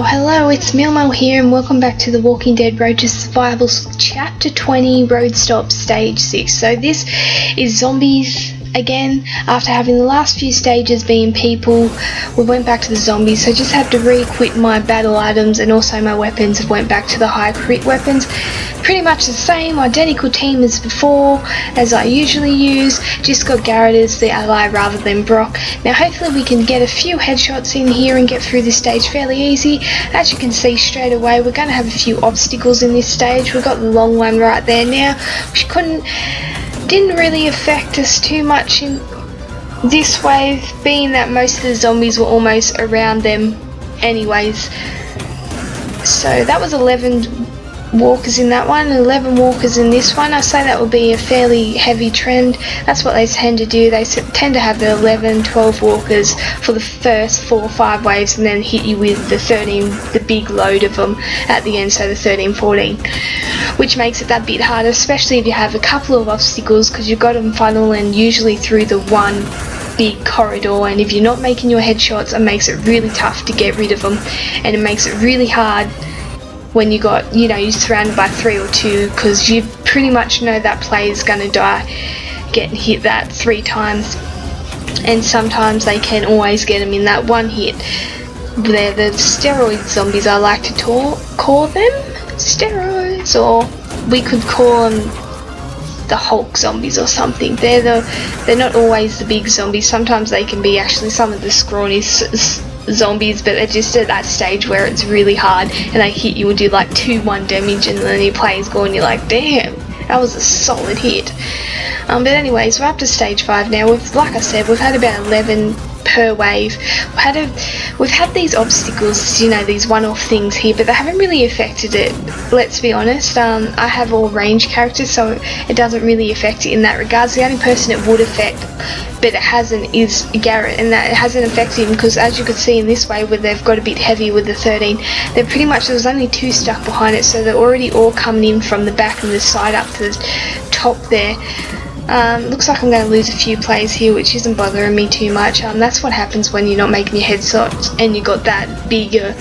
Hello, it's Milmo here and welcome back to The Walking Dead Road to Survival Chapter 20 Road Stop Stage 6. So this is zombies again. After having the last few stages being people, we went back to the zombies, so I just had to re-equip my battle items and also my weapons and went back to the high crit weapons. Pretty much the same, identical team as before, as I usually use, just got Garrett as the ally rather than Brock. Now hopefully we can get a few headshots in here and get through this stage fairly easy. As you can see straight away, we're going to have a few obstacles in this stage. We've got the long one right there now, which didn't really affect us too much in this wave, being that most of the zombies were almost around them anyways. So that was 11 walkers in that one, 11 walkers in this one. I say that would be a fairly heavy trend. That's what they tend to do. They tend to have the 11, 12 walkers for the first 4 or 5 waves and then hit you with the 13, the big load of them at the end, so the 13, 14, which makes it that bit harder, especially if you have a couple of obstacles, because you've got them funneling usually through the one big corridor, and if you're not making your headshots, it makes it really tough to get rid of them, and it makes it really hard when you got, you're surrounded by 3 or 2, because you pretty much know that player's gonna die getting hit that 3 times, and sometimes they can always get them in that one hit. They're the steroid zombies, I like to call them steroids, or we could call them the Hulk zombies or something. They're not always the big zombies. Sometimes they can be actually some of the scrawny zombies, but they're just at that stage where it's really hard and they hit you and do like 2-1 damage, and then your player's gone, you're like, damn, that was a solid hit. But anyways, we're up to stage 5 now. Like I said, we've had about 11 per wave. We've had these obstacles, these one-off things here, but they haven't really affected it, let's be honest. I have all range characters, so it doesn't really affect it in that regards. The only person it would affect, but it hasn't, is Garrett, and that it hasn't affected him because, as you can see in this way, where they've got a bit heavy with the 13, they're pretty much, there's only 2 stuck behind it, so they're already all coming in from the back and the side up to the top there. Looks like I'm going to lose a few players here, which isn't bothering me too much. That's what happens when you're not making your headshots and you got that bigger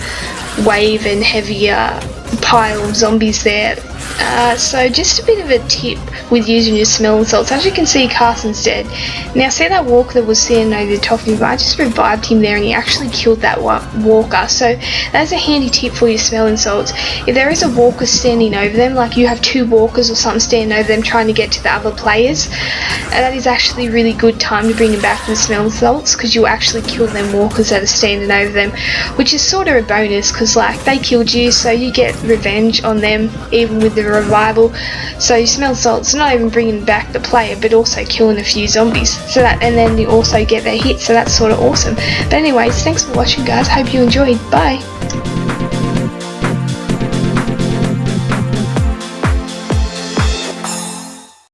wave and heavier pile of zombies there. So just a bit of a tip with using your smelling salts. As you can see, Carson's dead. Now see that walker that was sitting over the top of him? I just revived him there and he actually killed that walker. So that's a handy tip for your smelling salts. If there is a walker standing over them, like you have 2 walkers or something standing over them trying to get to the other players, that is actually a really good time to bring them back with smelling salts, because you'll actually kill them walkers that are standing over them, which is sort of a bonus, because like they killed you, so you get revenge on them even with the revival. So you smell salts, not even bringing back the player but also killing a few zombies, so that, and then you also get their hit, so that's sort of awesome. But anyways, thanks for watching guys, hope you enjoyed, bye.